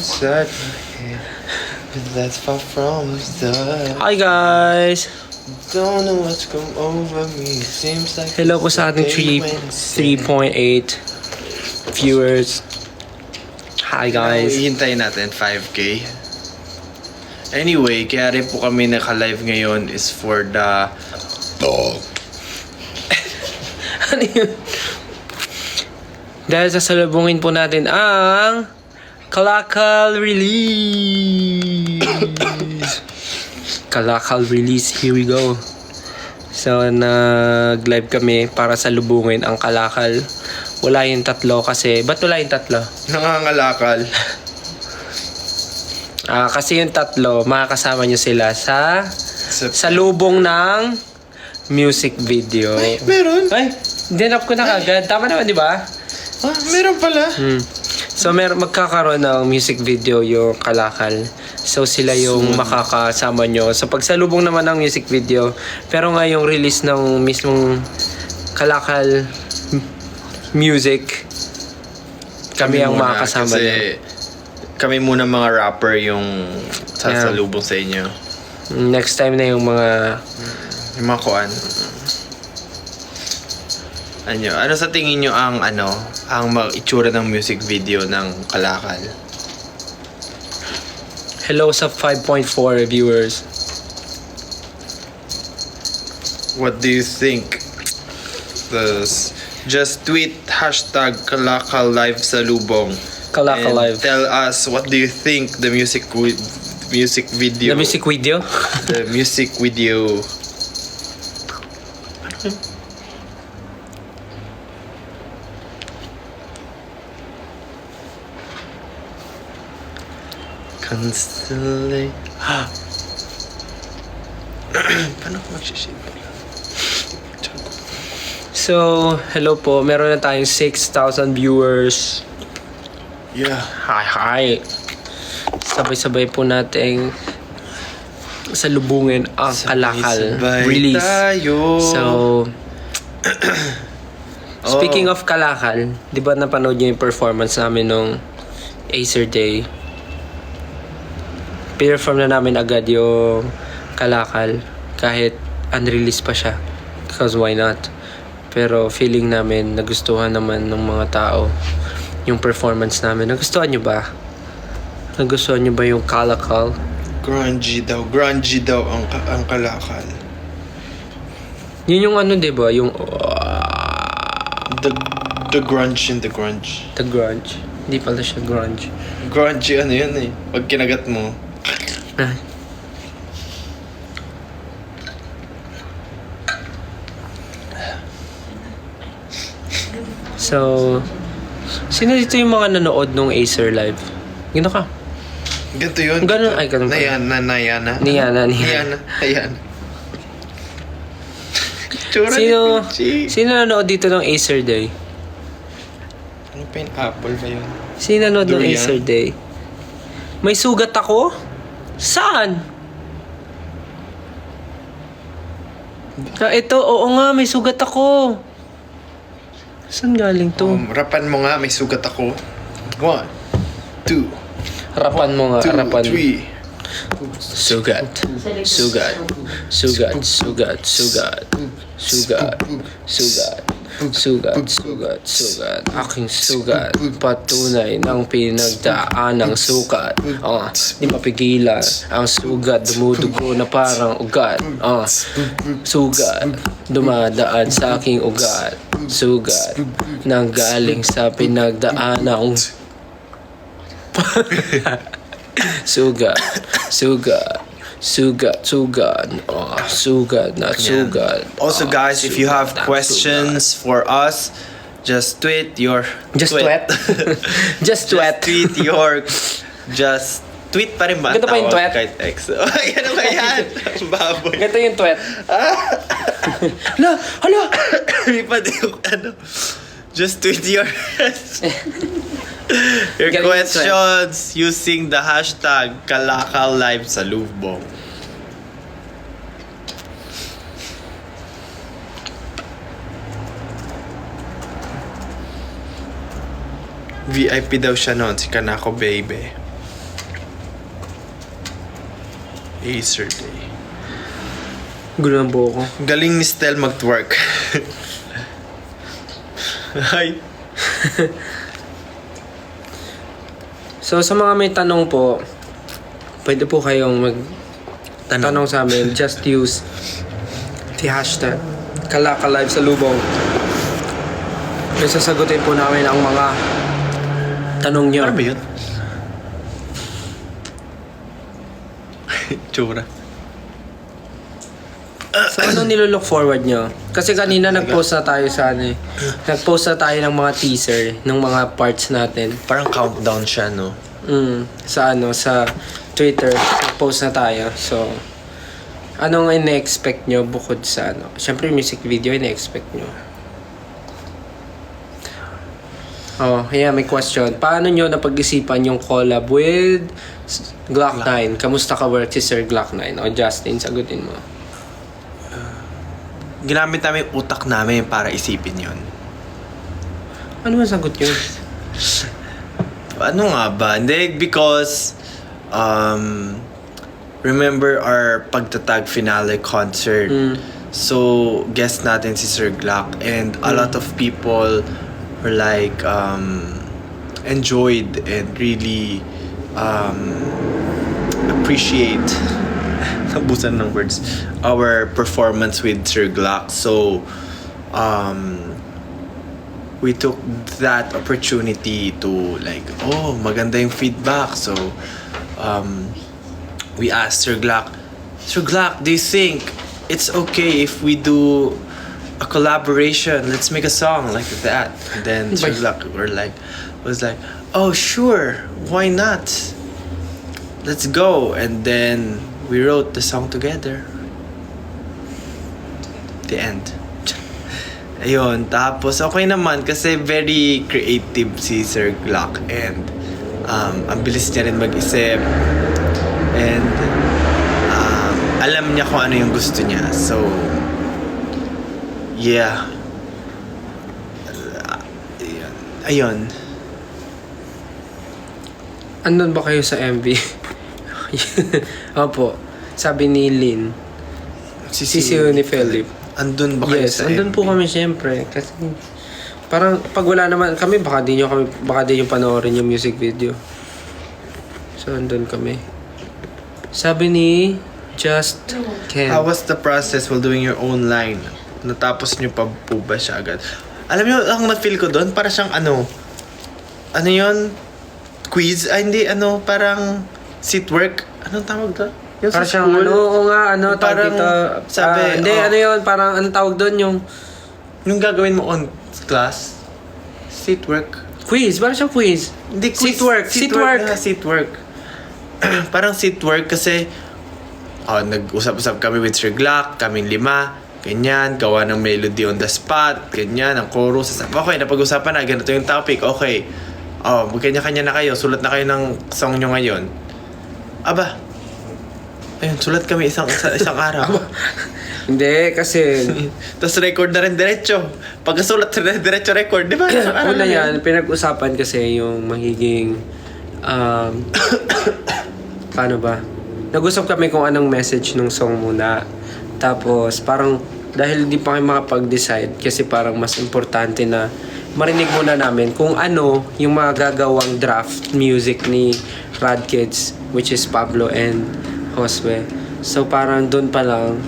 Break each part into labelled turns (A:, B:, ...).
A: inside my head, but that's far from the.
B: Hi guys!
A: Don't know what's come over me. It seems like
B: Hello po sa ating 3.8 viewers. Hi guys!
A: Hihintayin natin 5K. Anyway, kaya rin po kami naka-live ngayon is for the
B: Ano yun? Dahil sasalubungin po natin ang Kalakal release. Kalakal release, here we go. So nag-live kami para salubungin ang Kalakal. Wala yung tatlo kasi, ba't wala yung tatlo?
A: nangangalakal.
B: Kasi yung tatlo, makakasama nyo sila sa salubong ng music video.
A: Ay, meron?
B: Ay, dinap ko na kagad. Tama naman, di ba?
A: Meron pala.
B: So, magkakaroon ng music video yung Kalakal. So, sila yung makakasama nyo. So, pagsalubong naman ng music video. Pero nga yung release ng mismong Kalakal music, kami ang makakasama nyo.
A: Kasi kami muna mga rapper yung sasalubong sa inyo.
B: Next time na yung mga...
A: Yung mga kuan. Ano sa tingin nyo ang itsura ng music video ng Kalakal?
B: Hello sa 5.4 viewers.
A: What do you think? Just tweet #Kalakal Live Salubong.
B: Kalakal
A: and
B: Live.
A: Tell us what do you think the music video.
B: The music video?
A: The music video. Constellate. Paano ko mag-share?
B: So, hello po. Meron na tayong 6,000 viewers.
A: Yeah.
B: Hi. Sabay-sabay po nating salubungin ang Kalakal release.
A: Tayo.
B: So, speaking of Kalakal, di ba napanood niyo yung performance namin nung Acer Day? Perform na namin agad yung Kalakal kahit unreleased pa siya. Because why not? Pero feeling namin nagustuhan naman ng mga tao yung performance namin. Nagustuhan nyo ba? Nagustuhan nyo ba yung Kalakal?
A: Grungy daw ang Kalakal.
B: Yun yung ano, diba? Yung
A: The grunge in the grunge.
B: the grunge. Hindi pala siya grunge.
A: Grungy ano yun eh. Pag kinagat mo.
B: So, sino dito yung mga nanood nung Acer Live? Gino ka?
A: Ganito yun.
B: Ganun, ay ganun pa.
A: Nayana.
B: Niyana.
A: Ayan.
B: Sino nanood dito ng Acer Day?
A: Ano pa yun? Apple ba yun?
B: Sino nanood ng
A: Durian?
B: Acer Day? May sugat ako? Saan? Ito, oo nga, may sugat ako. Saan galing to?
A: Rapan mo nga, may sugat ako. 1, 2,
B: Harapan mo nga,
A: 2,
B: harapan.
A: 3.
B: Sugat. Sugat. Sugat. Sugat. Sugat. Sugat. Sugat. Sugat. Sugat. Sugat. Aking sugat. Patunay ng pinagdaan ng sugat. Di mapigilan. Ang sugat dumudugo na parang ugat. Sugat. Dumadaan sa aking ugat. Sugat. Nanggaling sa pinagdaan ng sugat. Sugat. Sugat. Sugat. Sugat na sugat.
A: Also guys, if you have questions for us, just tweet your...
B: Just tweet? Just tweet.
A: Just tweet pa rin ba?
B: Ganito pa yung
A: Tawag
B: tweet?
A: Kahit X. Ay, ano ba yan? Ang baboy.
B: Ganito yung tweet. Hala!
A: Hindi pa din yung just tweet your
B: Galing yung
A: questions using the hashtag Kalakal Live Salubong. VIP daw siya noon, si Kanako Baby. Acer Day.
B: Gulo ng buho ko.
A: Galing ni Stel mag-twerk. Hi.
B: So, sa mga may tanong po, pwede po kayong tanong sa amin. Just use the hashtag Kalakalive sa Lubong. May sasagutin po namin ang mga tanong nyo.
A: Ano ba yun? Tsura.
B: So, ano nilo-look forward nyo? Kasi kanina nag-post na tayo sa ano eh. Nag-post na tayo ng mga teaser, ng mga parts natin.
A: Parang countdown siya, no?
B: Sa Twitter, nag-post na tayo. So, anong ine-expect nyo bukod sa ano? Siyempre, music video, ine-expect nyo. Oh, yeah, may question. Paano nyo napag-isipan yung collab with Glock 9? Kamusta ka work si Sir Glock 9? O Justin, sagutin mo.
A: Ginamit namin yung utak namin para isipin yon.
B: Ano ang sagot yun?
A: Ano nga ba? Hindi, because remember our pagtatag finale concert. So, guest natin si Sir Glock, and a lot of people were like enjoyed and really appreciate nabusan ng words our performance with Sir Glock. So we took that opportunity to like, oh, maganda yung feedback. So we asked Sir Glock, do you think it's okay if we do a collaboration? Let's make a song like that. And then Sir Glock was like, oh sure, why not? Let's go. And then we wrote the song together. The end. Ayun, tapos okay naman kasi very creative si Sir Glock, and ang bilis niya rin mag-isip, and alam niya kung ano yung gusto niya. So yeah. Ayun.
B: Andun ba kayo sa MV? Opo. Sabi ni Lynn. Sisiyo ni Philip.
A: Andun ba kayo
B: Yes,
A: sa
B: andun
A: MV?
B: po kami syempre. Kasi parang pag wala naman kami, baka di yung panoorin yung music video. So, andun kami. Sabi ni Just Ken.
A: How was the process while doing your own line? Natapos niyo pa po ba siya agad? Alam niyo, ang na-feel ko doon, para siyang ano yun? Quiz? Ay, hindi, parang seat work. Anong tawag doon? Yung
B: Parang
A: sa
B: siyang
A: school?
B: tawag
A: Parang,
B: dito.
A: sabi,
B: Hindi, ano yun, parang anong tawag doon yung
A: yung gagawin mo on class? Seat work?
B: quiz. Parang siyang quiz.
A: Hindi, quiz.
B: Seat work.
A: Seat work. Parang seat work kasi nag-usap-usap kami with Sir Glock, kaming 5, ganyan, gawa ng melody on the spot, ganyan, ang chorus. Okay, napag-usapan na, ganito yung topic, okay. Magkanya-kanya na kayo, sulat na kayo ng song nyo ngayon. Aba, ayun, sulat kami isang araw.
B: Hindi, kasi
A: Tapos record na rin diretso. Pagkasulat na diretso record, di ba?
B: una yan, pinag-usapan kasi yung magiging paano ba? Nag-usap kami kung anong message ng song muna. Tapos parang dahil di pa kami makapag-decide kasi parang mas importante na marinig muna namin kung ano yung magagawang draft music ni Rad Kids, which is Pablo and Josue. So parang doon pa lang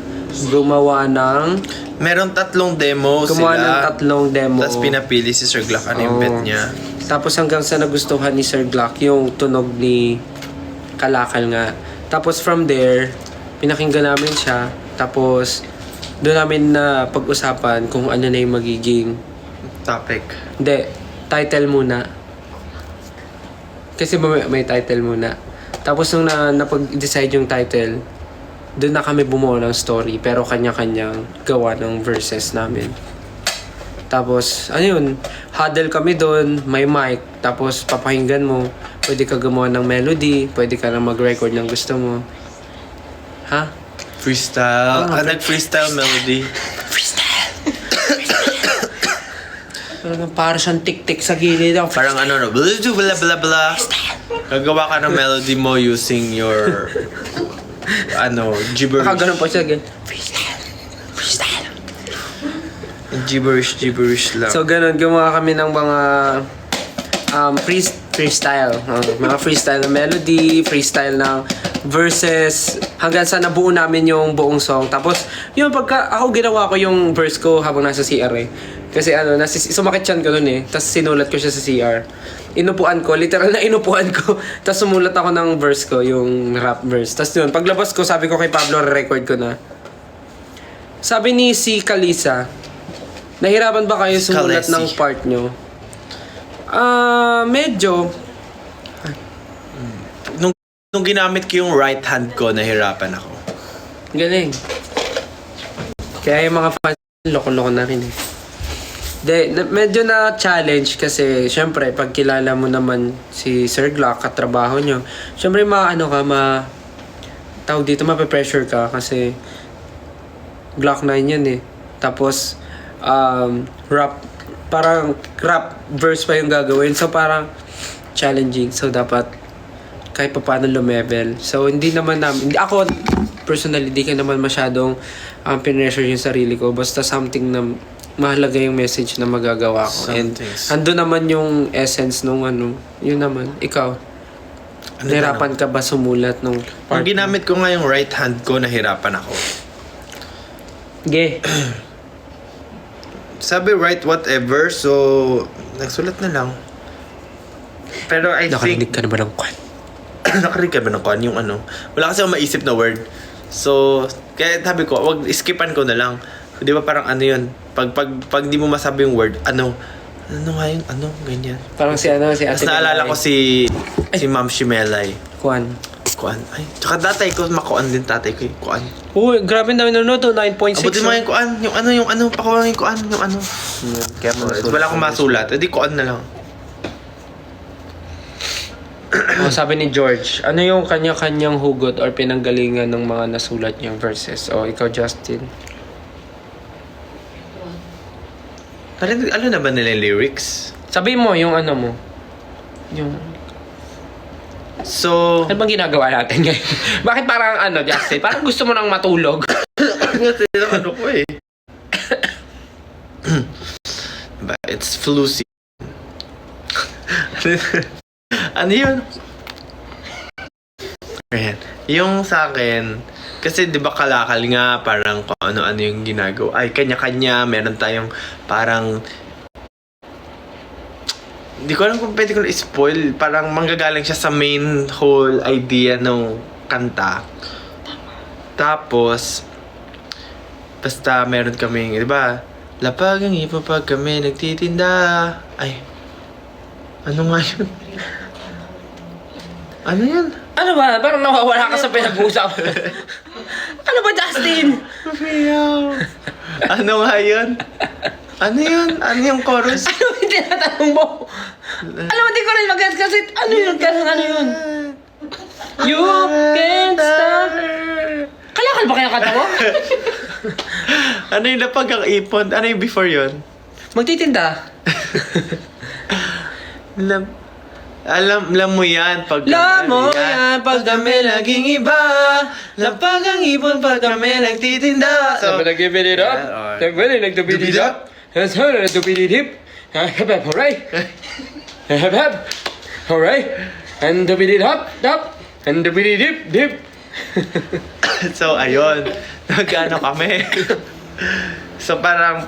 B: gumawa ng
A: Meron 3 demo
B: gumawa ng
A: sila.
B: 3 demo.
A: Tapos pinapili si Sir Glock ano yung
B: Oo.
A: bet niya.
B: Tapos hanggang sa nagustuhan ni Sir Glock yung tunog ni Kalakal nga. Tapos from there, pinakinggan namin siya. Tapos doon namin na pag-usapan kung ano na yung magiging
A: Topic.
B: hindi, title muna. Kasi may title muna. Tapos nung napag-decide yung title, doon na kami bumuo ng story. Pero kanya-kanyang gawa ng verses namin. Tapos, ano yun, huddle kami doon, may mic. Tapos papakinggan mo, pwede ka gumawa ng melody, pwede ka na mag-record ng gusto mo. Ha?
A: Freestyle. Nag-freestyle melody.
B: Parang siyang tik-tik sa gilid.
A: Parang blah blah blah blah. Gagawa ka ng melody mo using your gibberish.
B: Ganun po siya. Freestyle.
A: Gibberish lang.
B: So, ganun. Gumawa kami ng mga freestyle. Mga freestyle na melody, freestyle na verses, hanggang sa nabuo namin yung buong song. Tapos, yun, pagka ako ginawa ko yung verse ko habang nasa CR eh. Kasi sumakit siyan ko nun eh. Tapos sinulat ko siya sa CR. Inupuan ko, literal na inupuan ko. Tapos sumulat ako ng verse ko, yung rap verse. Tapos yun, paglabas ko, sabi ko kay Pablo, record ko na. Sabi ni si Kalisa, nahirapan ba kayo sumulat
A: Kalesi.
B: ng part nyo? Medyo.
A: Nung ginamit ko yung right hand ko, nahirapan ako.
B: Galing. Kaya yung mga fans, loko-loko na rin eh. Medyo na challenge kasi syempre pag kilala mo naman si Sir Glock, katrabaho nyo, syempre tawag dito, mape-pressure ka kasi Glock 9 yan eh. Tapos parang rap verse pa yung gagawin, so parang challenging, so dapat kahit pa paano lumevel. So hindi ako personally, di ka naman masyadong pinressure yung sarili ko, basta something na mahalaga yung message na magagawa ko. And ando naman yung essence nung yun naman. Ikaw, nahirapan ka ba sumulat nung
A: Pag ginamit ko nga yung right hand ko, nahirapan ako. Sabi write whatever, so nagsulat na lang. Pero I
B: Nakarinig
A: think
B: ka naman ng kwan.
A: nakarinig ka ba ng kwan? Yung wala kasi akong maisip na word. So, kaya sabi ko, wag skipan ko na lang. Di ba parang yun? Pag di mo masabi yung word, ano nga yung ganyan.
B: Parang si Ate
A: Tapos naalala ko si Ma'am Shimelay.
B: Kwan.
A: Kuan. Ay, tsaka tatay ko, makuan din tatay ko yung kuan.
B: Uy, grabe namin nanonood to, 9.6.
A: Abutin mo yung kuan, yung pakuha yung kuan,
B: Kaya
A: wala akong masulat, edi kuan na lang.
B: sabi ni George, ano yung kanya-kanyang hugot or pinanggalingan ng mga nasulat niyang verses? O, ikaw, Justin.
A: Ano na ba nila yung lyrics?
B: Sabi mo, yung mo. Yung...
A: So,
B: Ano bang ginagawa natin ngayon? Bakit parang Justin? Parang gusto mo nang matulog.
A: kasi ko eh. But it's flu season. Ano yun? Ayan. Yung sa akin, kasi di ba kalakal nga, parang kung ano-ano yung ginagawa. Ay, kanya-kanya, meron tayong parang... Hindi ko alam kung pwede ko na-spoil. Parang manggagaling siya sa main whole idea ng kanta. Tapos, basta meron kaming, di ba? Lapag ang ipo pag kami nagtitinda. Ay, ano nga yun? Ano yun?
B: Ano ba? Parang nawawala ka sa pinag-uusap. Ano ba, Justin?
A: Ano nga yun? Ano yun? Ano yung chorus?
B: Ano yung tinatanong mo? Alam mo, di ko rin mag-guess kasi ano yun? You can't stop. Kalakal ba kaya kanta mo?
A: Ano yung lapag ang ipon? Ano yung before yun?
B: Magtitinda.
A: Alam mo yan pag
B: pag kami laging iba.
A: Lapag ang ipon pag kami nagtitinda.
B: Sabi na give it up. Sabi na nagtubid it up. Sabi na nagtubid it hip. Hep hep hooray. Hep hep hooray. And tubid it up. And tubid it dip.
A: So, ayun. Nag-ano kami. So, parang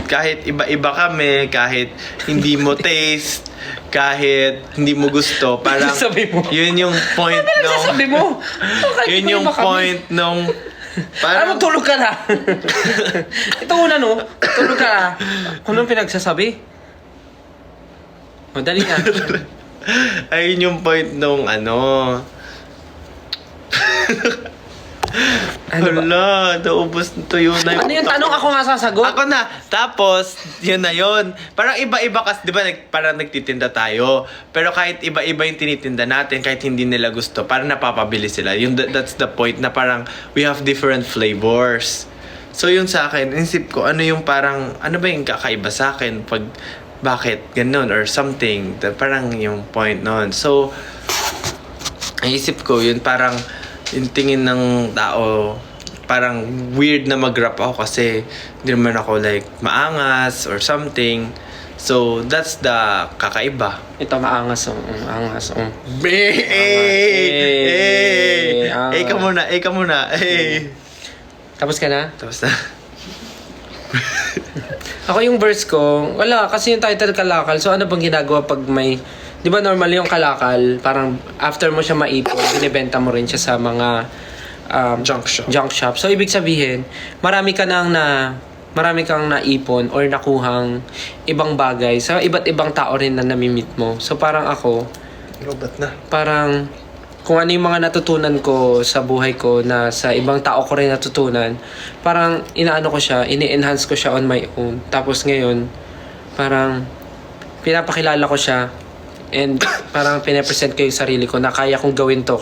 A: kahit iba-iba kami, kahit hindi mo taste, kahit hindi mo gusto, parang
B: Sabi mo.
A: yun yung point nung...
B: Sabi mo.
A: Yun yung point nung...
B: Alam mo, tulog ka na. Ito una, no? Tulog ka na. Kung anong pinagsasabi? Madali na.
A: Ayun yung point nung Hala, naubos na tuyo na yung...
B: Ano yung tanong? Ako nga sasagot?
A: Ako na. Tapos, yun na yun. Parang iba-iba kasi, di ba, parang nagtitinda tayo. Pero kahit iba-iba yung tinitinda natin, kahit hindi nila gusto, parang napapabili sila. That's the point na parang we have different flavors. So, yun sa akin, inisip ko, ano yung parang, ano ba yung kakaiba sa akin pag, bakit ganun or something. Parang yung point nun. So, naisip ko, yun parang, yung tingin ng tao, parang weird na mag-rap ako kasi hindi naman ako like maangas or something. So, that's the kakaiba.
B: Ito maangas oh. Angas oh.
A: Eh, ka muna.
B: Tapos ka na?
A: Tapos na.
B: Ako yung verse ko, wala, kasi yung title kalakal. So ano bang ginagawa pag may, di ba normal yung kalakal, parang after mo siya maipon, binibenta mo rin siya sa mga
A: Junk shop.
B: So ibig sabihin, marami kang naipon or nakuhang ibang bagay sa iba't ibang tao rin na namimit mo. So parang ako,
A: Robot na.
B: parang kung ano yung mga natutunan ko sa buhay ko na sa ibang tao ko rin natutunan, parang inaano ko siya, ini-enhance ko siya on my own. Tapos ngayon, parang pinapakilala ko siya and parang pinapresent ko yung sarili ko na kaya kong gawin to.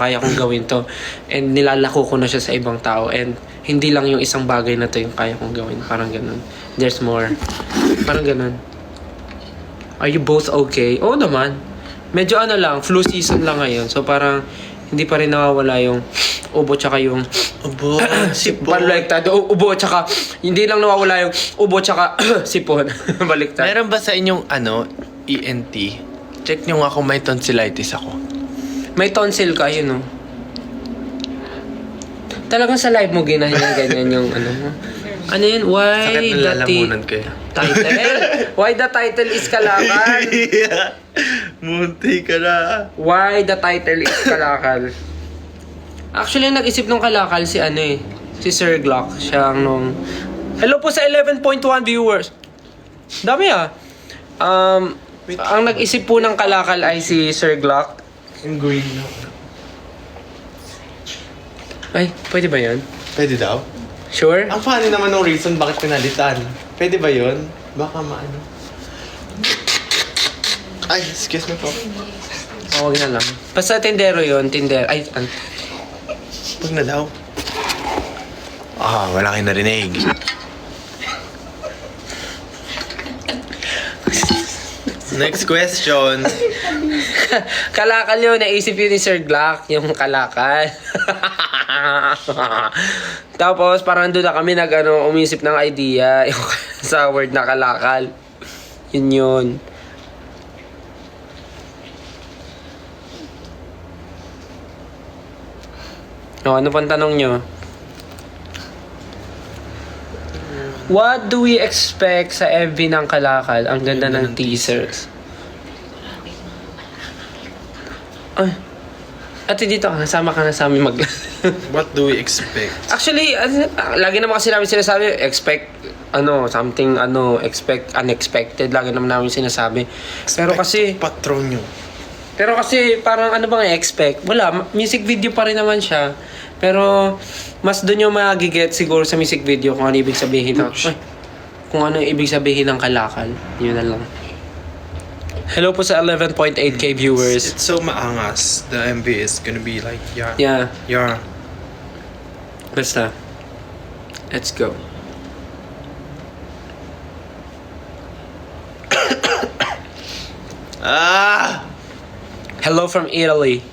B: And nilalako ko na siya sa ibang tao. And hindi lang yung isang bagay na to yung kaya kong gawin. Parang ganun. There's more. Parang ganun. Are you both okay? Oo naman. Medyo ano lang, flu season lang ngayon. So parang hindi pa rin nawawala yung ubo tsaka yung
A: Ubo, sipon.
B: baliktad. Ubo tsaka hindi lang nawawala yung ubo tsaka sipon. Baliktad.
A: Meron ba sa inyong ENT? Check nyo nga kung may tonsillitis ako.
B: May tonsil ka, yun, no? Talagang sa live mo ganyan yung ano mo. Ano yun? Why
A: Sakit ng
B: the
A: lalamunan ko eh.
B: title? Why the title is Kalakal?
A: Munti ka na.
B: Why the title is Kalakal? Actually, nag-isip ng Kalakal si si Sir Glock. Siya nung... Hello po sa 11.1 viewers. Dami ang nag-isip po ng Kalakal ay si Sir Glock.
A: Yung green na.
B: Ay, pwede ba yun?
A: Pwede daw?
B: Sure?
A: Ang funny naman ng reason bakit pinalitan. Pwede ba yun? Baka maano. Ay, excuse me po.
B: Huwag na lang. Basta tindero yun, Ay,
A: Huwag na daw. Wala kayo narinig. Next question.
B: Kalakal yun, naisip yun ni Sir Glock, yung kalakal. Tapos, parang doon na kami umisip ng idea yung sa word na kalakal. Yun. Ano pang tanong nyo? What do we expect sa MV ng Kalakal? Ang ganda ng teasers. Ay. Ate, dito ka. Sama ka na sa amin
A: What do we expect?
B: Actually, lagi naman kasi namin sinasabi, expect unexpected. Lagi naman namin sinasabi. Pero kasi,
A: patron nyo.
B: Pero kasi parang ano bang i-expect? Wala, music video pa rin naman siya. Pero mas doon yung magiget siguro sa music video kung ano ibig sabihin kung ano ibig sabihin ng Kalakal. Yun na lang. Hello po sa 11.8k viewers.
A: It's so maangas. The MV is gonna be like,
B: Yeah.
A: Yeah.
B: Basta. Let's go. Hello from Italy.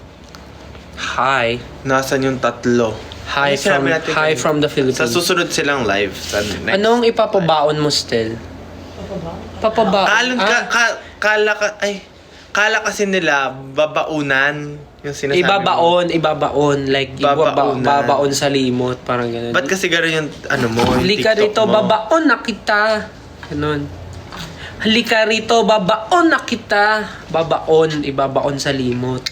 B: Hi.
A: Nasaan yung tatlo?
B: Hi from the Philippines.
A: Sa susunod silang live. Sa next.
B: Anong ipapabaon mo still? Papabaon?
A: Kala kasi nila babaunan yung sinasabi
B: Ibabaon. Like, babaon sa limot. Parang ganun.
A: Ba't kasi gano'n yung mo?
B: Halika
A: TikTok
B: rito,
A: mo?
B: babaon na kita. Ganun. Halika rito, babaon na kita. Ibabaon sa limot.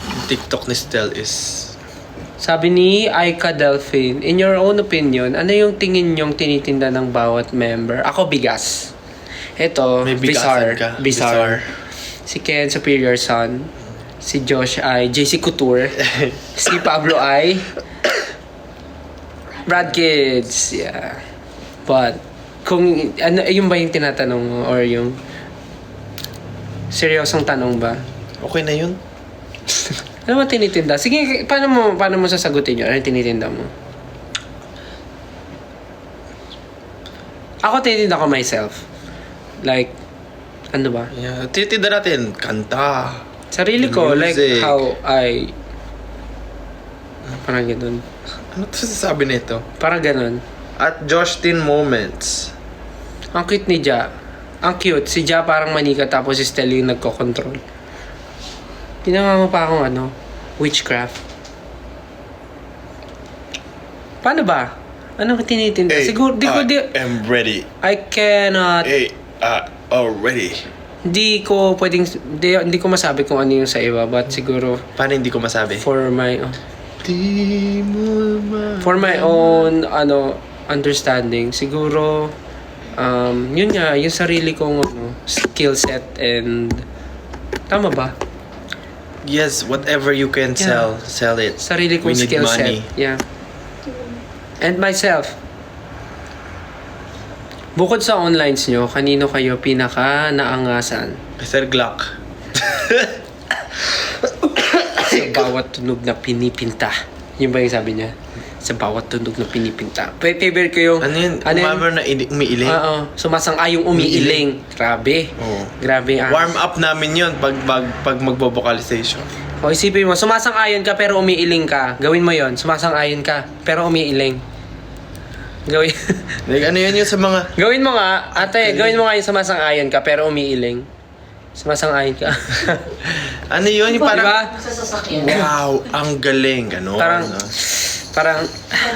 A: Yung TikTok ni Stel is...
B: Sabi ni Aika Delphine, in your own opinion, ano yung tingin nyong tinitinda ng bawat member? Ako, bigas. Ito,
A: May bigasan ka.
B: Bizarre. Si Ken, Superior Son. Si Josh ay JC Couture. Si Pablo ay Brad Kids. Yeah. But, kung, yun ba yung tinatanong mo? Or yung seryosong tanong ba?
A: Okay na yun?
B: Ano ba tinitinda? Sige, paano mo sasagutin yun? Ano yung tinitinda mo? Ako tinitinda ko myself. Like, ano ba?
A: Yeah. Titinda natin, kanta.
B: Sarili ko, like
A: Music.
B: how I Parang ganun.
A: Ano to sasabi nito?
B: Parang ganun.
A: At Justin Moments.
B: Ang cute ni Ja. Ang cute. Si Ja parang manika tapos si Stella yung nagko-control. Ginawa mo pa akong witchcraft. Paano ba? Anong tinitinda? Siguro,
A: am ready.
B: I cannot,
A: Already.
B: hindi ko masabi kung ano yung sa iba, but siguro,
A: Paano hindi ko masabi?
B: for my own, understanding, siguro, yun nga, yung sarili kong, skill set and, tama ba?
A: Yes, whatever you can
B: Yeah.
A: sell it.
B: Sarili kong
A: We need
B: skill
A: money.
B: set. Yeah. And myself. Bukod sa onlines nyo, kanino kayo pinaka naangasan?
A: Sir Glock.
B: Sa bawat tunog na pinipinta. Yun ba yung sabi niya? Sa bawat tunog na pinipinta. Favorite ko yung...
A: Ano yun? Umamor na umiiling?
B: Oo. Sumasang-ayong umiiling. Grabe.
A: Oo.
B: Grabe ang...
A: Warm up namin yun pag magbo-vocalization.
B: O isipin mo, sumasang-ayon ka pero umiiling ka. Gawin mo yon. Sumasang-ayon ka pero umiiling. Gawin...
A: Like, ano yun yung sa mga...
B: Gawin mo nga, ate, gawin mo nga yung sumasang-ayon ka pero umiiling. Sumasang-ayon ka.
A: Ano yun? Yung parang...
B: Diba?
C: Sa sasakyan.
A: Wow, ang galing. Ano?
B: Parang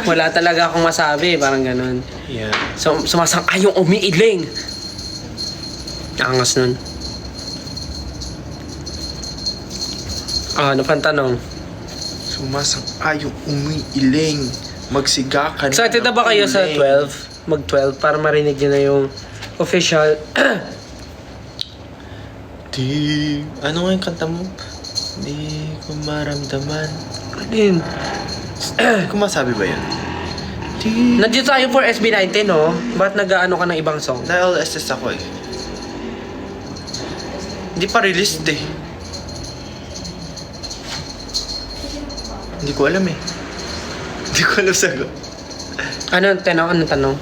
B: wala talaga akong masabi, parang ganun.
A: Yeah.
B: So, sumasang-ayong umiiling. Angas nun. Ano pang tanong?
A: Sumasang-ayong umiiling. Magsiga ka na.
B: Excited na ba kayo sa 12? Mag-12 para marinig nyo na yung official.
A: Ano nga yung kanta mo? Di ko maramdaman.
B: Alin?
A: Kung masabi ba yun?
B: Nandiyo tayo for SB19, no? Ba't nag-ano ka ng ibang song?
A: Dahil SS ako eh. Hindi pa released eh. Hindi ko alam eh. Hindi ko alam sagot.
B: Anong tanong?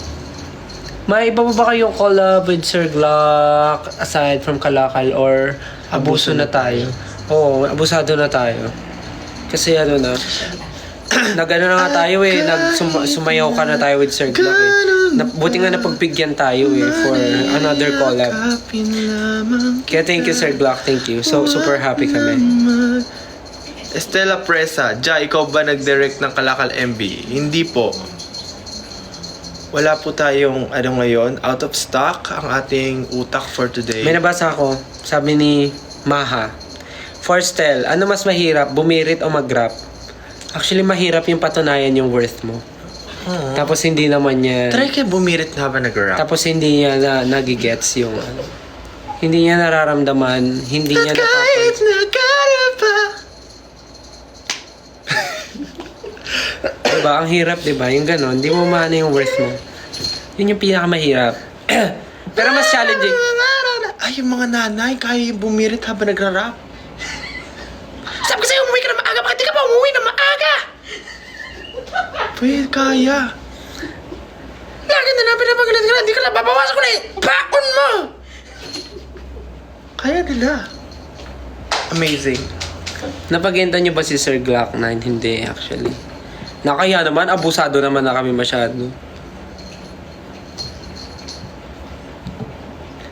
B: May iba ba kayong collab with Sir Glock aside from Kalakal or abuso na tayo? Oo, abusado na tayo. Kasi na, nag-ano na nga tayo eh, sumayaw ka na tayo with Sir Glock eh. Buti nga napagbigyan tayo eh for another collab. Kaya thank you Sir Glock, thank you. So super happy kami.
A: Estela Presa, Ja, ikaw ba nag-direct ng Kalakal MV? Hindi po. Wala po tayong, ngayon, out of stock ang ating utak for today.
B: May nabasa ako, sabi ni Maha, Forstel, ano mas mahirap, bumirit o mag-rap? Actually, mahirap yung patunayan yung worth mo.
A: Oo.
B: Tapos hindi naman niya...
A: Try kayo bumirit na habang nag-rap.
B: Tapos hindi niya nagigets yung... Hindi niya nararamdaman, hindi niya
A: Kahit nakarapa.
B: Diba? Ang hirap, diba? Yung ganon, hindi mo maano yung worth mo. Yun yung pinakamahirap. Pero mas challenging.
A: Ay, yung mga nanay, kaya yung bumirit habang nagra-rap. Sabi ko sa'yo, umuwi ka na maaga. Bakit di ka pa umuwi na maaga? Pwede, kaya. Lagi na namin na magalit ka na. Hindi ka na babawasan ko na yung bakon mo. Kaya nila. Amazing.
B: Napagenta niyo ba si Sir Glock 9? Hindi, actually. Nakaya naman, abusado naman na kami masyado.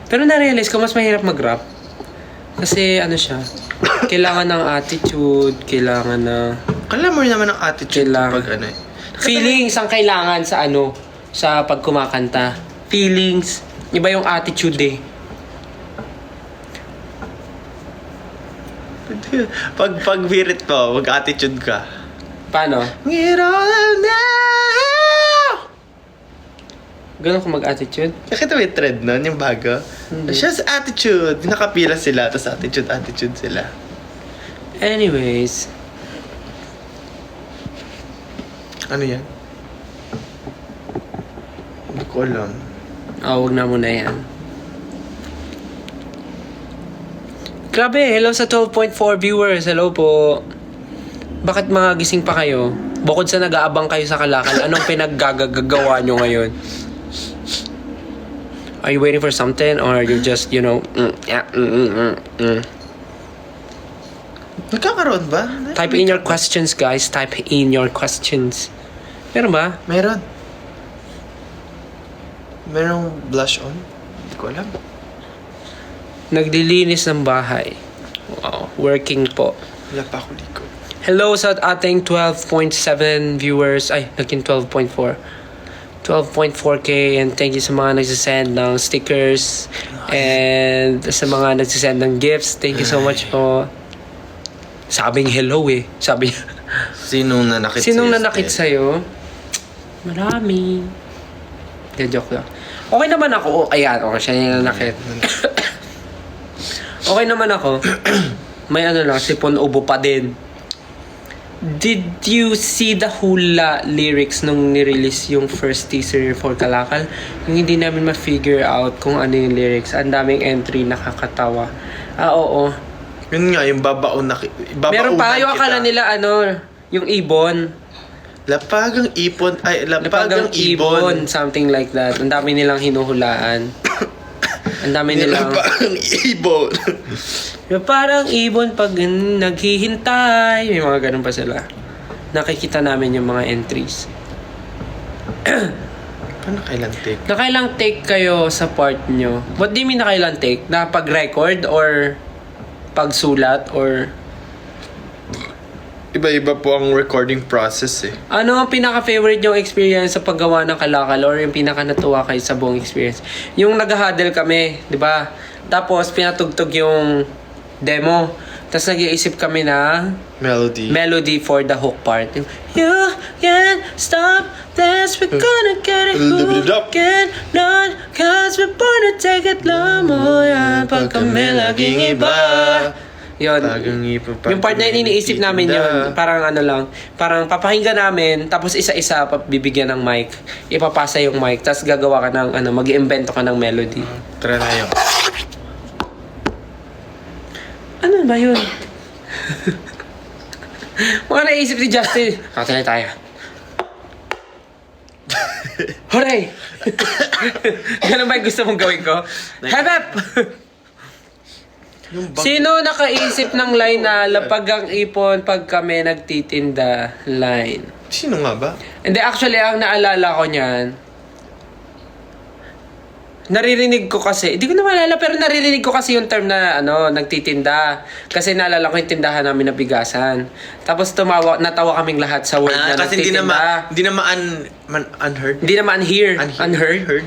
B: Pero na-realize ko, mas mahirap mag-rap. Kasi ano siya, kailangan ng attitude, kailangan na...
A: Kailangan mo rin naman ng attitude
B: Kailangan.
A: pag ano eh.
B: Feelings ang kailangan sa pag kumakanta. Feelings. Iba yung attitude eh.
A: Pag birit po, mag-attitude ka.
B: Paano?
A: Get all now!
B: Ganun ko mag-attitude?
A: Nakita mo yung trend nun, yung bago?
B: Hindi.
A: Siya sa attitude. Nakapila sila, tapos attitude sila.
B: Anyways.
A: Ano yan? Hindi ko alam.
B: Wag na muna yan. Grabe, hello sa 12.4 viewers. Hello po. Bakit mga gising pa kayo? Bukod sa nag-aabang kayo sa Kalakal, anong pinaggagawa nyo ngayon? Are you waiting for something or you're just,
A: Nagkakaroon ba?
B: Type in your questions, guys. Type in your questions. Meron ba?
A: Meron. Merong blush on? Hindi ko alam.
B: Naglilinis ng bahay. Wow. Working po.
A: Wala pa ako liko.
B: Hello sa ating 12.7 viewers. Ay, naging 12.4. 12.4k and thank you sa mga nagsisend ng stickers and sa mga nagsisend ng gifts. Thank you so much po. Sabing hello eh. Sabi niya.
A: Sinong nanakit
B: Sinong
A: sa'yo,
B: nanakit
A: Steph?
B: sa'yo? Marami. De, joke lang. Okay naman ako. Ayan, okay siya yung nanakit. Okay naman ako. May ano lang, sipon ubo pa din. Did you see the hula lyrics nung nirelease yung first teaser for Kalakal? Yung hindi namin ma-figure out kung ano yung lyrics. Ang daming entry, nakakatawa. Ah, oo.
A: Yun nga, yung babaon na...
B: Meron pa, yung akala nila ano, yung ibon.
A: Lapagang ipon. Ay,
B: Lapagang ibon. Something like that. Ang dami nilang hinuhulaan. Ang dami nilang...
A: Lapagang ibon.
B: Yung parang ibon pag naghihintay. May mga ganun pa sila. Nakikita namin yung mga entries.
A: Paano kailan take?
B: Nakailang take kayo sa part nyo? What do you mean nakailang take? Na pag-record or pagsulat or...
A: Iba-iba po ang recording process eh.
B: Ano ang pinaka-favorite yung experience sa paggawa ng Kalakal or yung pinaka-natuwa kayo sa buong experience? Yung nag-huddle kami, di ba? Tapos pinatugtog yung demo. Tapos nag-iisip kami na melody for the hook part. Yung, you can't stop this, we're gonna get it hooked not cause we're gonna take it lang mo yan pag kami laging iba. Yun. Yung part na yun, iniisip namin yun. Parang ano lang. Parang papakinggan namin, tapos isa-isa bibigyan ng mic. Ipapasa yung mic, tapos gagawa ka ng, ano, mag-iimbento ka ng melody.
A: Try na yun.
B: Ano ba yun? Mga naisip ni Justin. Katalay tayo. Hooray! Ganun ba yung gusto mong gawin ko? Hep! Sino nakaisip ng line na lapag ang ipon pag kami nagtitinda line?
A: Sino nga ba?
B: Hindi, actually, ang naalala ko niyan, naririnig ko kasi, hindi ko na maalala, pero naririnig ko kasi yung term na, ano, nagtitinda. Kasi naalala ko yung tindahan namin na bigasan. Tapos natawa kaming lahat sa word na
A: kasi
B: nagtitinda.
A: hindi naman unheard.
B: Hindi naman unheard.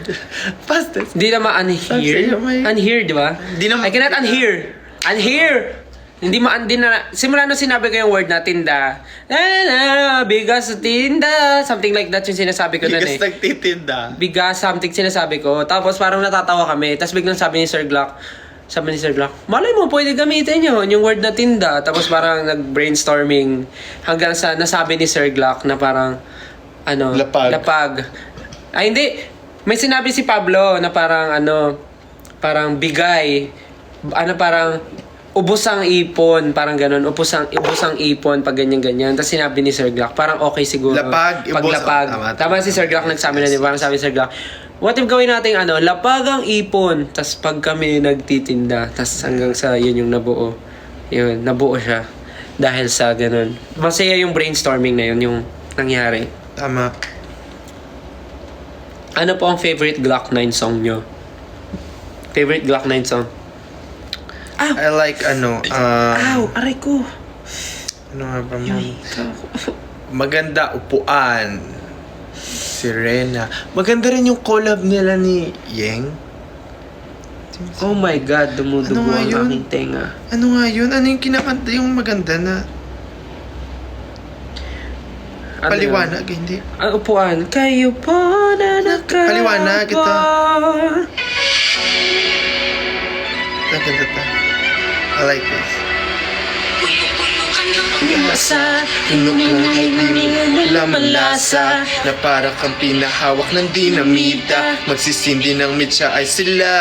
A: Past tense.
B: Hindi naman unhear. Unhear, di ba? I cannot unhear. Unhear! Hindi na, simula nung sinabi ko yung word na tinda, bigas sa tinda, something like that yung sinasabi ko nun eh.
A: Bigas nagtitinda.
B: Bigas, something sinasabi ko. Tapos parang natatawa kami. Tapos biglang sabi ni Sir Glock, malay mo, pwede gamitin yun, yung word na tinda. Tapos parang nag-brainstorming hanggang sa nasabi ni Sir Glock na parang, ano, lapag. Ay, hindi. May sinabi si Pablo na parang, ano, parang bigay. Ano, parang, ubos ang ipon, parang ganun. Ubos ang ipon, pag ganyan-ganyan. Tapos sinabi ni Sir Glock, parang okay siguro.
A: Lapag,
B: pag
A: ubos.
B: lapag. Tama si Sir Glock nagsabi na din. Parang sabi ni Sir Glock, what if gawin natin, ano, lapag ang ipon. Tapos pag kami nagtitinda, tapos hanggang sa yun yung nabuo. Yun, nabuo siya. Dahil sa ganun. Masaya yung brainstorming na yun, yung nangyari.
A: Tama.
B: Ano po ang favorite Glock 9 song nyo? Favorite Glock 9 song?
A: I like
B: Aray ko.
A: ano nga ba mo? Maganda upuan. Sirena. Maganda rin yung collab nila ni Yeng.
B: Oh my God, dumudugo
A: Ano nga
B: ang
A: yun?
B: aking tenga.
A: Ano nga yun? Ano yung kinakanta yung maganda na
B: Ano
A: paliwanag? Hindi.
B: Ang upuan. Kayo po na nakaupo.
A: Paliwanag ito. Ganda ta. I like this. Lamalasa na para kang pinahawak ng dinamita. Magsisindi ng mitsa ay sila.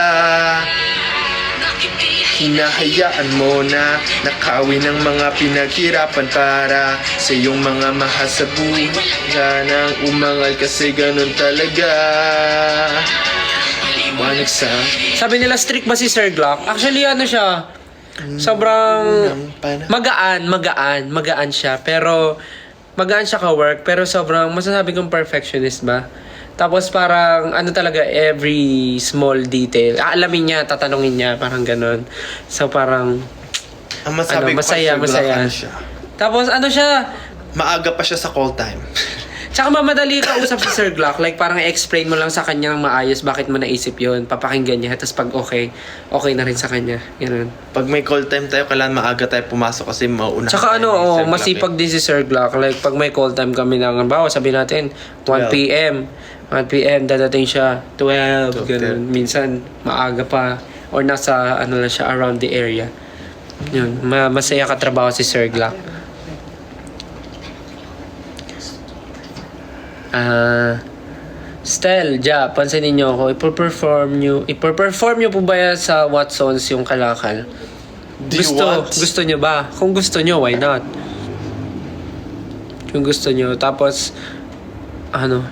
A: Hinahayaan mo na nakawin ng mga pinaghirapan para sa iyong mga mahal sa buhay. Sanang umangal kasi ganun talaga.
B: Sabi nila strict ba si Sir Glock? Actually ano siya, Sobrang
A: Paano?
B: magaan siya. Pero, magaan siya ka-work. Pero sobrang, masasabi kong perfectionist ba? Tapos parang, ano talaga, every small detail. Aalamin niya, tatanungin niya, parang ganon. So parang,
A: Ang masabi ko
B: masaya,
A: kay Sir Glock,
B: masaya.
A: ano siya?
B: Tapos ano siya,
A: Maaga pa siya sa call time.
B: tsaka mamadali ka usap si Sir Glock. Like, parang explain mo lang sa kanya ng maayos bakit mo naisip yun. Papakinggan niya. Tapos pag okay na rin sa kanya. Ganun.
A: Pag may call time tayo, kailangan maaga tayo pumasok kasi mauuna.
B: Tsaka
A: tayo ni Sir Glock
B: masipag din si Sir Glock. Like, pag may call time kami ng, bawa sabihin natin, 1 p.m. 1 p.m. dadating siya, 12. Ganun. Minsan, maaga pa. Or nasa, lang siya, around the area. Yun. Masaya katrabaho si Sir Glock. Stel, pansinin niyo ako. Ipo-perform niyo po ba yan sa Watsons yung Kalakal? Gusto niyo ba? Kung gusto niyo, why not? Kung gusto niyo. Tapos, ano?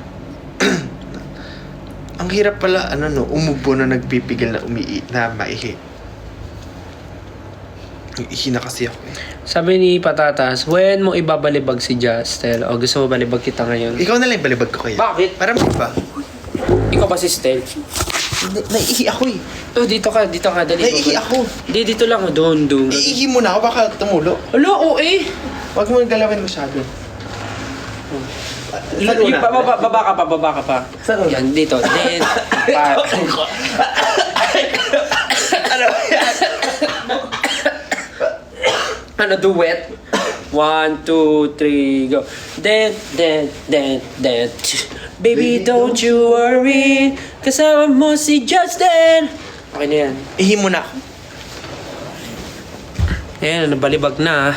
A: Ang hirap pala, umubo na nagpipigil na maihi. Ihi na kasi ako eh.
B: Sabi ni Patatas, when mo ibabalibag si Stel? O gusto mo balibag kita ngayon?
A: Ikaw na lang balibag ko kaya.
B: Bakit?
A: Para ba?
B: Ikaw ba si Stel?
A: Naiihi ako eh.
B: Oh, dito ka, dali.
A: Naiihi ako.
B: Di, dito lang, doon.
A: Iihi mo na ako, baka tumulo.
B: Alo,
A: Huwag mo galawin masyado.
B: Yung baba ka pa.
A: Saan una?
B: Yan, dito. Then, ano, duet? 1, 2, 3, go. Then. Baby, don't you worry. Kasama mo si Justin. Okay na yan.
A: Ihi mo na ako.
B: Ayan, nabalibag na.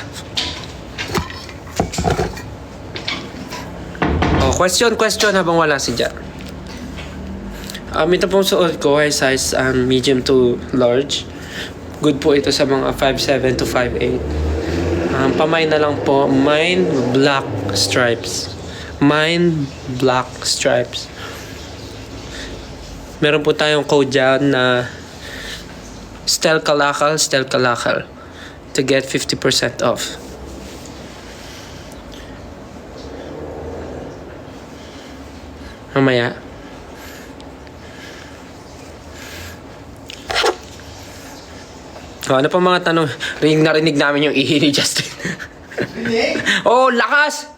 B: Oh, question habang wala si Jan. Ito pong suot ko ay size medium to large. Good po ito sa mga 5'7 to 5'8. Pamay na lang po, mine black stripes. Meron po tayong code dyan na Stel Kalakal to get 50% off. Mamaya. Ano pa mga tanong? Narinig namin yung ihi ni Justin. Oh, lakas!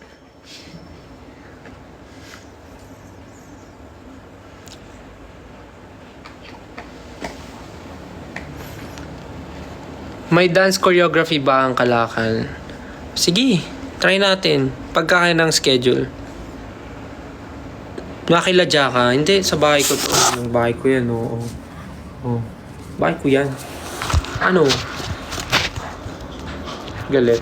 B: May dance choreography ba ang Kalakal? Sige, try natin. Pagkakaya ng schedule. Nakiladya ka? Hindi, sa bahay ko to. Yung bahay ko yan, oo. Oh. Bahay ko yan. Ano? Galit.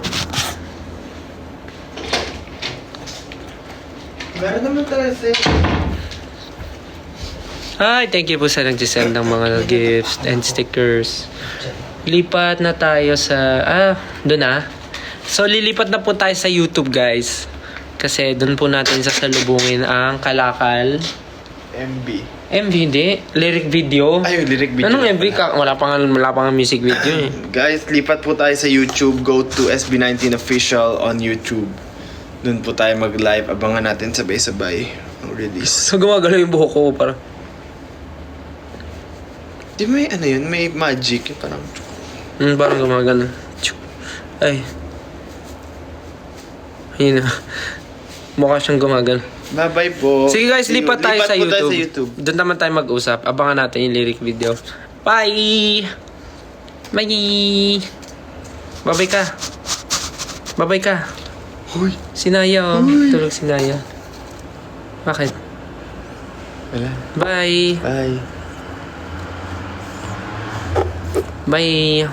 A: Meron naman talaga sa'yo.
B: Hi, thank you po sa nag-send ng mga gifts and stickers. Lipat na tayo sa... doon na. So, lilipat na po tayo sa YouTube, guys. Kasi doon po natin sasalubungin ang Kalakal. MV hindi. Lyric video.
A: Ay, lyric video.
B: Anong MV? Wala pa nga music video eh.
A: Guys, lipat po tayo sa YouTube. Go to SB19 Official on YouTube. Doon po tayo mag-live. Abangan natin sabay-sabay ang release.
B: So, gumagalaw yung buhok ko para...
A: Di may yun? May magic. Yung parang...
B: parang gumagano. Ay. Ayun na. Mukha siyang gumagano.
A: Bye-bye po.
B: Sige guys, lipat tayo sa
A: po
B: YouTube.
A: tayo sa YouTube.
B: Doon naman tayo mag-usap. Abangan natin yung lyric video. Bye! Bye! Babay ka. Babay ka.
A: Hoy.
B: Si Naya, oh. Tulog si Naya. Bakit?
A: Wala.
B: Bye!
A: Bye.
B: Bye!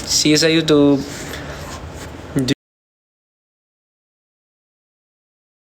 B: See you sa YouTube.